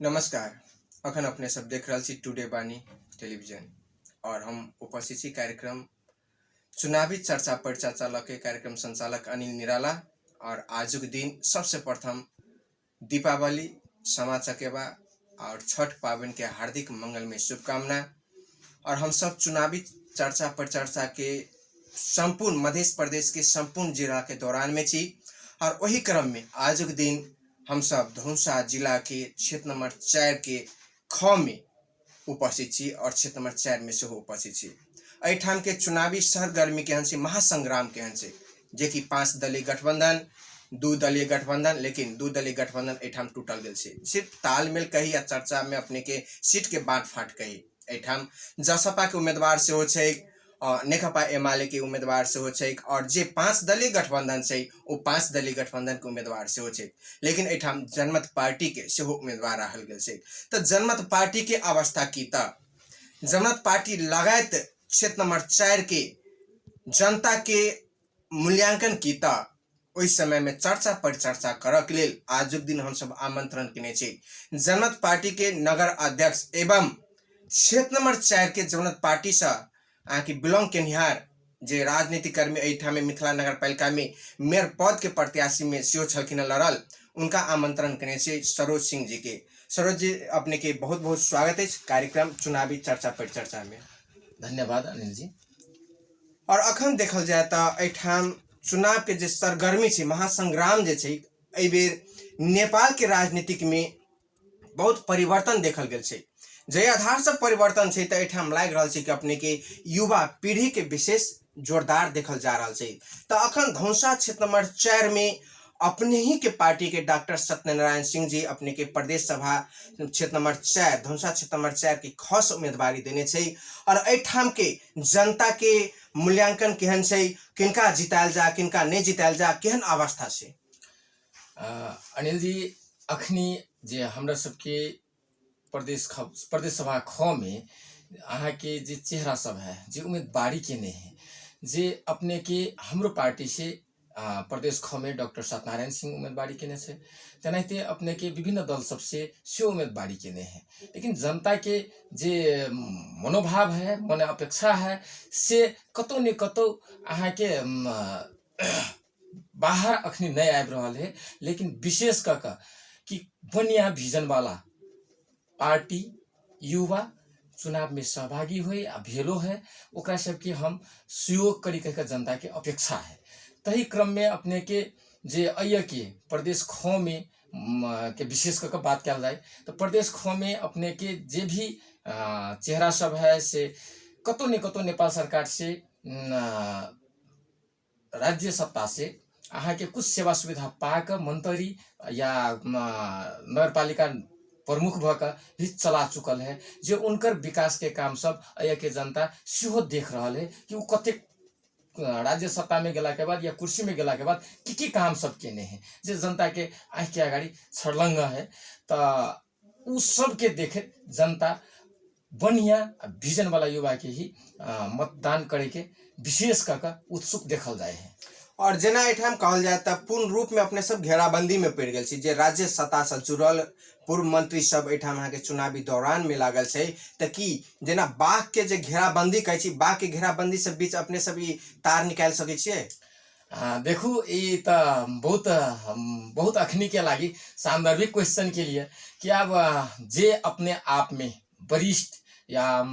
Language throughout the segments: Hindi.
नमस्कार। अखन अपने सब देख रहा छी टुडे बानी टेलीविजन और हम उपस्थित छी कार्यक्रम चुनावी चर्चा परिचर्चा लके कार्यक्रम संचालक अनिल निराला। और आज के दिन सबसे प्रथम दीपावली समा चकेबा और छठ पावन के हार्दिक मंगलमय शुभकामना। और हम सब चुनावी चर्चा परिचर्चा के संपूर्ण मध्य प्रदेश के संपूर्ण जिला के दौरान में छी। और वही क्रम में आज के दिन हम सब धनुषा जिला के क्षेत्र नंबर 4 के ख में उपस्थित छी और क्षेत्र नंबर 4 में से उपस्थित छी। एठाम के चुनावी सरगर्मी के हंसे महासंग्राम के हंसे जे कि 5 दलीय गठबंधन 2 दलीय गठबंधन, लेकिन 2 दलीय गठबंधन एठाम टूटल गए से सिर्फ तालमेल कही या चर्चा में अपने के सीट के बांट फाट कही। एठाम जसपा के उम्मीदवार से हो छे, नेकपा एमाले के उम्मीदवार से हो छे, और जे 5 दलीय गठबंधन से वो 5 दलीय गठबंधन के उम्मीदवार से हो छे। लेकिन एठाम जनमत पार्टी के से उम्मीदवार रहल गेल से। तो जनमत पार्टी के अवस्था की त जनमत पार्टी लगायत क्षेत्र नंबर 4 के जनता के मूल्यांकन की त उस समय में चर्चा परिचर्चा करक लेल आज दिन हम सब आमंत्रण किने छी। जनमत पार्टी के नगर अध्यक्ष एवं क्षेत्र नंबर 4 के जनमत पार्टी से आकि बिलोंग केनिहार जे राजनीतिक कर्मी एठा में मिथिला नगर पालिका में मेयर पद के प्रत्याशी में सेहो छलखिन लड़ल, उनका आमंत्रण करने से सरोज सिंह जी के। सरोज जी, अपने के बहुत बहुत स्वागत है कार्यक्रम चुनावी चर्चा परिचर्चा में। धन्यवाद अनिल जी। और अखन देखल जाए तो एठाम चुनाव के जे सरगर्मी छे महासंग्राम जे छे एहि बेर नेपाल के राजनीतिक में बहुत परिवर्तन देखल गेल छे। जे आधार से परिवर्तन छे तो एठाम लाग रहल छे कि अपने के युवा पीढ़ी के विशेष जोरदार देखल जा रहल छे। तो अखन धनुषा क्षेत्र नंबर 4 में अपने ही के पार्टी के डॉक्टर सत्यनारायण सिंह जी अपने के प्रदेश सभा क्षेत्र नंबर 4 धनुषा क्षेत्र नंबर 4 के खास उम्मीदवारी देने छे। और एठाम के जनता के मूल्यांकन केहन छे, किनका जितायल जा किनका नहीं जितायल जा, केहन अवस्था से? अनिल जी, अखनी जे हमरा सबके प्रदेश सभा ख में अहाँ के जे चेहरा सब है जे उम्मीदवारी के नहीं है, जे अपने के हमरो पार्टी से प्रदेश ख में डॉक्टर सत्यनारायण सिंह उम्मीदवारी केने से तेनाहिते अपने के विभिन्न दल सबसे से उम्मीदवारी केने है। लेकिन जनता के जे मनोभाव है, मन अपेक्षा है से कतौ न कतौ अहाँ के बाहर अखनी नहीं आबि रहल है। लेकिन विशेष करके कि बढ़िया विजन वाला पार्टी युवा चुनाव में सहभागी हुए आ भेलो है, ओकरा सबके हम सहयोग करी कह जनता के अपेक्षा है। तही क्रम में अपने के जे अय के प्रदेश ख में के विशेष करके बात कल जाए तो प्रदेश ख में अपने के जे भी चेहरा सब है से कतौ न कतौ नेपाल सरकार से राज्य सत्ता से अहाँ के कुछ सेवा सुविधा पाकर मंत्री या नगर पालिका प्रमुख भक भी चला चुकल है। जो उनकर विकास के काम सब अय के जनता सेहो देख रहा है कि वो कते राज्य सत्ता में गेला के बाद या कुर्सी में गेला के बाद की काम सब केने हैं जे जनता के आँख के अगाडि छर्लंग है। तो उस सब के देखे जनता बढ़िया विजन वाला युवा के ही मतदान करे के विशेष करके उत्सुक देखल जाए है। और जेना एठाम कहल जाए तो पूर्ण रूप में अपने सब घेराबंदी में पड़ गए जे राज्य सत्ता से जुड़ल पूर्व मंत्री सब एठाम अहाँ के चुनावी दौरान में लागल छे। तो कि जेना बाघ के जे घेराबंदी कहे छी, बाघ के घेराबंदी से बीच अपने सब ई तार निकाल सके छिए? देखू ये तो बहुत अखनी के लागी सांदर्भिक क्वेश्चन के लिए कि अब जे अपने आप में वरिष्ठ या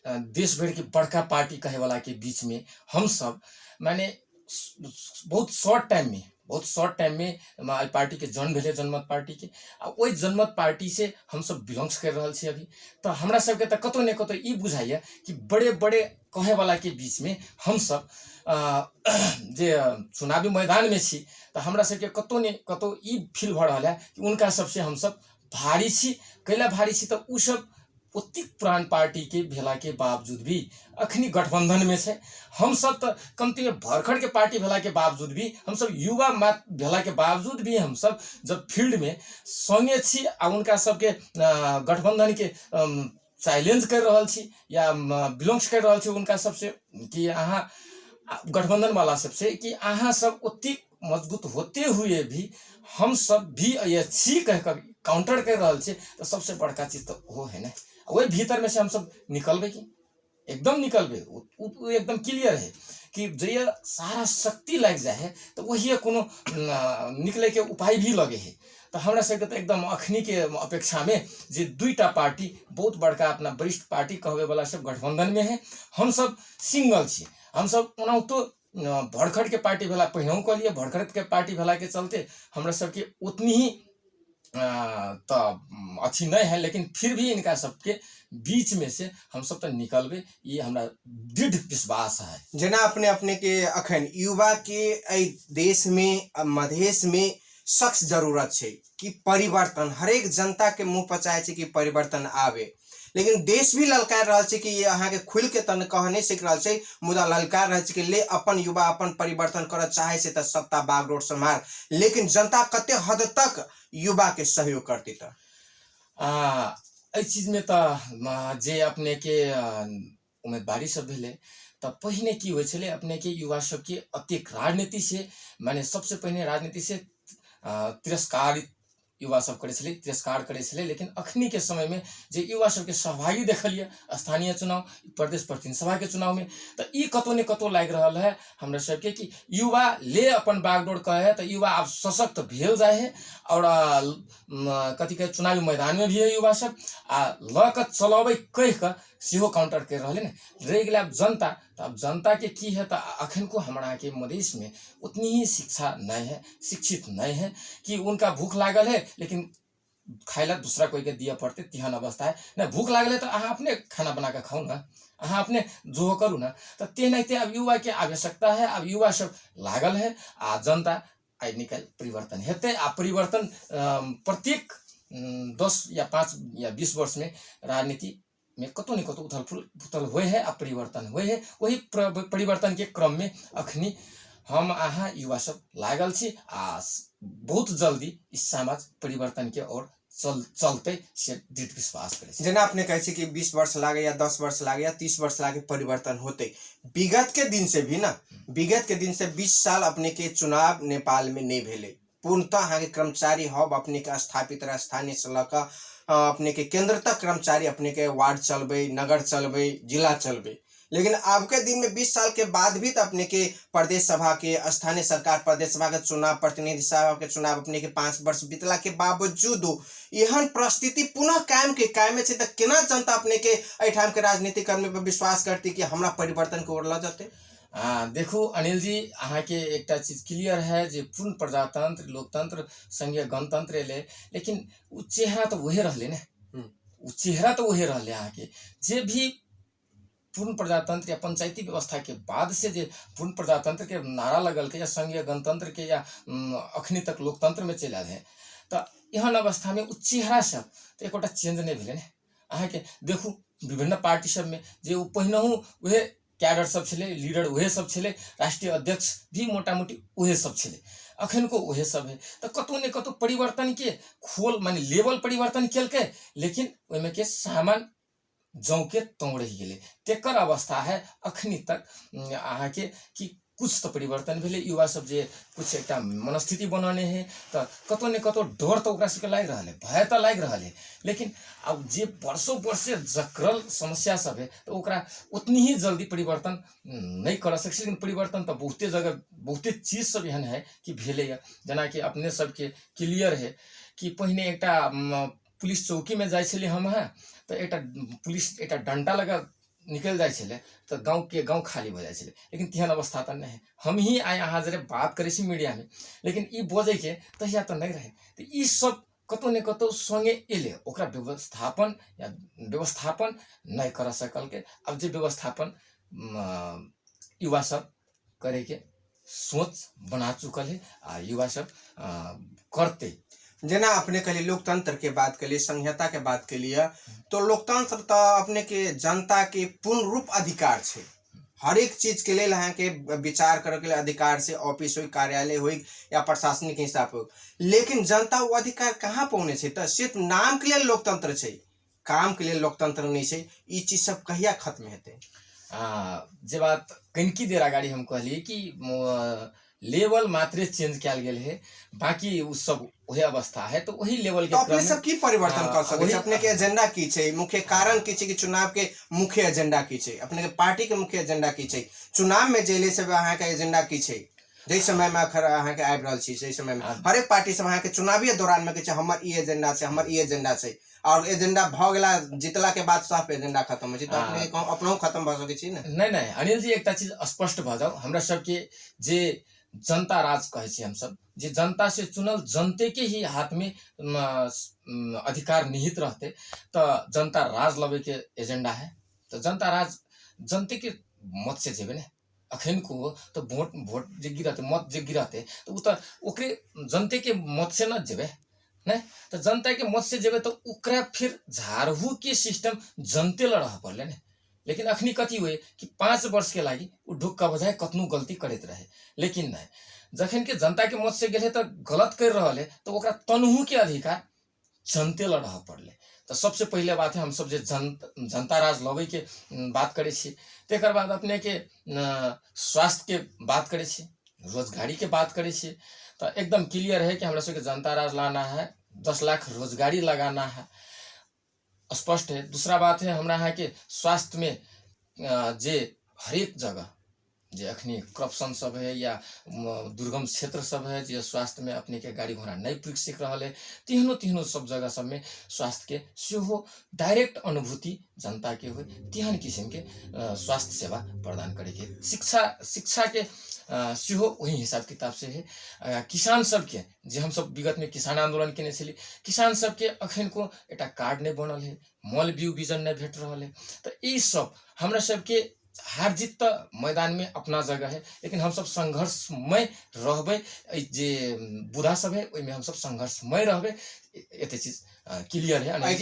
देश भर की बड़का पार्टी कहे वाला के बीच में हम सब माने बहुत शॉर्ट टाइम में पार्टी के जन्म भेले जनमत पार्टी के वही जनमत पार्टी से हम सब बिलोंग्स कर रहा छे अभी। तो हमरा सबके तो कतौ न कतौ ई बुझाइए कि बड़े बड़े कहे वाला के बीच में हम सब जे चुनावी मैदान में छी तो हमरा सबके कतौ न कतौ ई फील भ रहा है कि उनका सबसे हम सब भारी छी। कैला भारी छी तो उ सब उतनी पुरान पार्टी के भेला के बावजूद भी अखनी गठबंधन में से हम सब तो कमती में भरखड़ के पार्टी भेला के बावजूद भी हम सब युवा मत भेला के बावजूद भी हम सब जब फील्ड में संगे छी आ उनका सबके गठबंधन के चैलेंज कर रहा छी या बिलोंग्स कर रहा छी उनका सबसे कि अहाँ गठबंधन वाला सबसे कि अहाँ सब उतनी मजबूत होते हुए भी हम सब भी ये छी कह कर काउंटर कर रहल छै तो सबसे बड़का चीज तो वो है ना। वही भीतर में से हम सब निकलबे की एकदम निकलबे उ एकदम क्लियर है कि जय सारा शक्ति लग जाए है तो वही कोनो निकले के उपाय भी लगे है। तो हमरा सबके तो एकदम अखनी के अपेक्षा में जे दुईटा पार्टी बहुत बड़का अपना वरिष्ठ पार्टी कहबे वाला सब गठबंधन में है, हम सब सिंगल छी। हम सब ओना तो भड़खड़ के पार्टी भेला पहिनहु कहलिए, भड़खड़ के पार्टी भेला के चलते हमरा सबके उतनी ही तो अच्छी नहीं है, लेकिन फिर भी इनका सबके बीच में से हम सब तो निकलबे, ये हमरा दृढ़ विश्वास है। जेना अपने अपने के अखन युवा के एहि देश में मधेश में सख्त जरूरत है कि परिवर्तन, हरेक जनता के मुंह पर चाहे कि परिवर्तन आवे, लेकिन देश भी ललकार रहा है कि अहाँ के खुल के तन कह नहीं सीख रहा है, मुदा ललकार रहा है कि ले अपन युवा अपन परिवर्तन कर चाहे से तो सत्ता बागडोर संभाल, लेकिन जनता कते हद तक युवा के सहयोग करती था। चीज में तो जे अपने के उम्मीदवारी सब भेले तो पहिने की होइ छले, अपने के युवा सब के अत्यधिक राजनीति से माने सबसे पहले राजनीति से तिरस्कार युवा सब करे छले, तिरस्कार करे छले। लेकिन अखनी के समय में जे युवा सब के सहभागी देखलिए स्थानीय चुनाव, प्रदेश प्रतिनिधि सभा के चुनाव में, तो ई कतो ने कतो लाग रहा है हमरा सबके कि युवा ले अपन बागडोर कहे है तो युवा अब सशक्त भेल जाए है और कथी के चुनावी मैदान में भी है युवा सब आ ल के चलबे कह के सेहो काउंटर कर रहे ने। रह गए अब जनता, तो अब जनता के की है तो अखन को हमारा के मधेश में उतनी ही शिक्षा नहीं है, शिक्षित नहीं है कि उनका भूख लागल है लेकिन खाइला दूसरा कोई के दिया पड़ते तिहन अवस्था है ना। भूख लागल है तो अहाँ अपने खाना बना के खाऊ ना, अहाँ अपने जो करू ना। तो तेनाहिते अब युवा के आवश्यकता है, अब युवा सब लागल है आ जनता आई निकल परिवर्तन हेते। आ परिवर्तन प्रत्येक 10 या 5 या 20 वर्ष में राजनीति में कतो न कतो उथल फुथल हुए है, आ परिवर्तन हुए है। वही परिवर्तन के क्रम में अखनी हम आहा युवा सब लागल छी आ बहुत जल्दी इस समाज परिवर्तन के ओर चलते से दृढ़ विश्वास करे। जेना आपने कहे कि 20 वर्ष लागे या 10 वर्ष लागे या 30 वर्ष लागे परिवर्तन होते, विगत के दिन से भी ना, विगत के दिन से 20 साल अपने के चुनाव नेपाल में नहीं भेले। पूर्णतः अहाँ के कर्मचारी हब अपने के स्थापित रह, स्थानीय से लक अपने के केंद्र तक कर्मचारी अपने के वार्ड चलबे, नगर चलबे, जिला चलबे। लेकिन अब के दिन में 20 साल के बाद भी तो अपने के प्रदेश सभा के, स्थानीय सरकार प्रदेश सभा के चुनाव, प्रतिनिधि सभा के चुनाव अपने के 5 वर्ष बीतला के बावजूद एहन परिस्थिति पुनः कायम के कायमे छै, तो केना जनता अपने के एठाम के राजनीति कर्मी पर विश्वास करती कि हमरा परिवर्तन के ओर ल जाते। देखो अनिल जी, अहाँ के एक चीज क्लियर है जे पूर्ण प्रजातंत्र, लोकतंत्र, संघीय गणतंत्र ले, लेकिन उ चेहरा तो वही रहले ने, उ चेहरा तो वही रहले। अहाँ के जे भी पूर्ण प्रजातंत्र या पंचायती व्यवस्था के बाद से जे पूर्ण प्रजातंत्र के नारा लगल के या संघीय गणतंत्र के या अखनी तक लोकतंत्र में चल आए, तो एहन अवस्था में उ चेहरा सब तो एकोटा चेंज नहीं भेले ने। अहाँ के देखू विभिन्न पार्टी सब में जे उ पहिनहु वह कैडर सब छले, लीडर वहे सब छले, राष्ट्रीय अध्यक्ष भी मोटा मोटी वहे सब छले, अखन को वहे सब है। तो कतो ने कतो परिवर्तन के खोल माने लेवल परिवर्तन केल के, लेकिन ओइमे के सामान जौ के तोड़ ही गेले। तेकर अवस्था है अखनी तक अहाँ के कि कुछ तो परिवर्तन भेले। युवा सब जे कुछ एक मनस्थिति बनाने है तो कतो ने कतो डर तो ओकरा सबके लाग रहा है, भय तो लाग रहा है, लेकिन अब जे वर्षों वर्ष से जकरल समस्या सब है तो ओकरा उतनी ही जल्दी परिवर्तन नहीं कर सकते। लेकिन परिवर्तन तो बहुते जगह बहुते चीज सब एहन है कि भेले। जना कि अपने सबके क्लियर है कि पहिने एक पुलिस चौकी में जाए छे हम, तो एक पुलिस एक डंटा लगा निकल जाए छे तो गाँव के गाँव खाली हो जाए छे, लेकिन तेहन अवस्था तो नहीं है। हम ही आए अहाँ जरे बात करे छी मीडिया में, लेकिन ई बोझे के तहिया तो नहीं रहे। तो ई सब कतो ने कतो संगे एले, ओकरा व्यवस्थापन या व्यवस्थापन नहीं कर सकल के। अब जे व्यवस्थापन युवा सब करे के सोच बना चुकल है आ युवा सब करते। जेना अपने के लिए लोकतंत्र के बात के लिए, संहिता के बात के लिए, तो लोकतंत्र तो अपने के जनता के पूर्ण रूप अधिकार छे। हर एक चीज के लिए अहाँ के विचार करे के लिए अधिकार से, ऑफिस हो, कार्यालय हो या प्रशासनिक हिसाब हो, लेकिन जनता वो अधिकार कहाँ पहुँचे छे। तो सिर्फ नाम के लिए लोकतंत्र छे, काम के लिए लोकतंत्र नहीं छे। ई चीज सब कहिया खत्म हेते। जे बात कनकी देर अगाडि हम कहलिए कि लेवल मात्रे चेंज कैल गेल है, बाकी उ सब वही अवस्था है। तो वही लेवल तो के अपने क्रम सब की परिवर्तन कर सके वही छै? अपने के एजेंडा की छै? मुख्य कारण की छै कि चुनाव के मुख्य एजेंडा की छै? अपने के पार्टी के मुख्य एजेंडा की छै? चुनाव में जेले से अहाँ के एजेंडा की छै? जै समय में अखर अहाँ के आबि रहल छी, जै समय में आ, हरेक पार्टी सब अहाँ के चुनावी दौरान में कहै छै हमर ई एजेंडा छै, हमर ई एजेंडा छै, और एजेंडा भ गेला जितला के बाद सब एजेंडा खत्म हो छै। तो अपने के अपनो खत्म भ सकै छी ने? नहीं नहीं अनिल जी, एक चीज स्पष्ट भ जाओ, हमरा सबके जे जनता राज कहे छी, हम सब जे जनता से चुनल जनते के ही हाथ में अधिकार निहित रहते, तो जनता राज लबे के एजेंडा है। तो जनता राज जनते के मत से जेबे ने, अखन को तो वोट वोट जे गिरते, मत जे गिरते, तो उ तो ओकरे जनते के मत से न जेबे नहीं। तो जनता के मत से जेबे तो ओकरा फिर झाड़ू के सिस्टम जनते लड़ा पड़े ने। लेकिन अखनी कथी हुए कि 5 वर्ष के लागी उ ढुक्का बजाय कतनो गलती करते रहे, लेकिन नहीं, जखन के जनता के मत से गेले तो गलत कर रहा है, तो ओकरा तनहू के अधिकार जनते लड़ा पड़ले। तो सबसे पहले बात है, हम सब जे जनता राज लबे के बात करे छी, तेकर बाद अपने के स्वास्थ्य के बात करे छी, रोजगारी के बात करे छी, तो एकदम क्लियर है कि हमरा सबके जनता राज लाना है, 10 लाख रोजगारी लगाना है, स्पष्ट है। दूसरा बात है, हमरा यहाँ के स्वास्थ्य में जे हरेक जगह जे अखनी करप्शन सब है या दुर्गम क्षेत्र सब है, जे स्वास्थ्य में अपने के गाड़ी घोड़ा नहीं पुग सीख रहा है, तिहनो तिहनो सब जगह सब में स्वास्थ्य के सेहो डायरेक्ट अनुभूति जनता के हुए, तिहन किस्म के स्वास्थ्य सेवा प्रदान करे के, शिक्षा के सेहो वही हिसाब किताब से है। किसान सबके जे हम सब विगत में किसान आंदोलन केने छली, किसान सबके अखन को एटा कार्ड नहीं बनल है, मल बीउ बीजन नहीं भेट रहा है। तो ये सब हमरा सबके हार जीत तो मैदान में अपना जगह है, लेकिन हम सब संघर्षमय रहबे, जे बुधा सब है ओइमे हम सब संघर्षमय रहबे, एते चीज क्लियर है।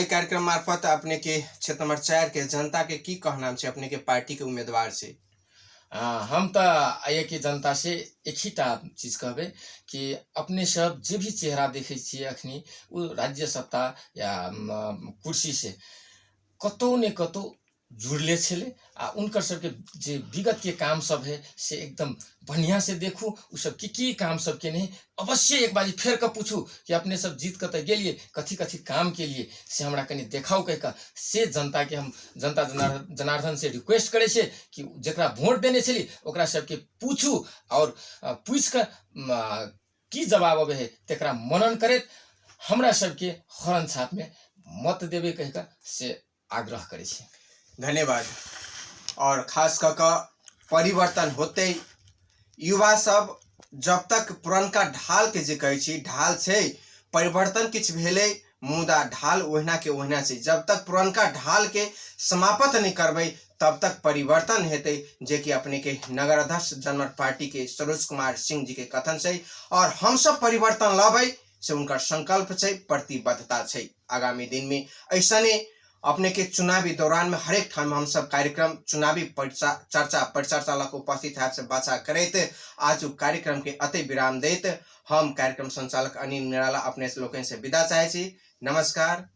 कार्यक्रम मार्फत अपने के क्षेत्र नंबर 4 के जनता के की कहना छै, अपने के पार्टी के उम्मीदवार से? हम तो आइए की जनता से एक ही चीज कहबे कि अपने सब जे भी चेहरा देखे छे अखनी, वो राज्य सत्ता या कुर्सी से कतौ ने कतौ जुड़ले छे, आ उनकर सबके जे विगत के काम सब है से एकदम बढ़िया से देखू, उ सब की काम सब के नहीं, अवश्य एक बार फेर के पूछू कि अपने सब जीत के गेलिए, कथी कथी काम के लिए से हमरा कनी देखाओ कह से जनता के हम जनता जनार्दन से रिक्वेस्ट करे छे कि जकरा वोट देने छली ओकरा सबके पूछू, और पूछ के की जवाब अबे है तेकरा मनन करे, हमरा सबके हरन छाप में मत देवे कह से आग्रह करे छे। धन्यवाद। और खास कर परिवर्तन होते युवा सब जब तक पुरनका ढाल के जे कहे छी ढाल छै, परिवर्तन किछ भेले मुदा ढाल ओहिना के ओहिना छै। जब तक पुरनका ढाल के समाप्त नहीं करबे तब तक परिवर्तन हेते, जे कि अपने के नगर अध्यक्ष जनमत पार्टी के सरोज कुमार सिंह जी के कथन छै, और हम सब परिवर्तन लाबै से उनका संकल्प छै, प्रतिबद्धता छै। आगामी दिन में ऐसने अपने के चुनावी दौरान में हरेक ठाम हम सब कार्यक्रम चुनावी चर्चा परिचर्चा लक उपस्थित है से बाचा करते आज कार्यक्रम के अति विराम देत हम कार्यक्रम संचालक अनिल निराला अपने लोकन से विदा चाहे छी। नमस्कार।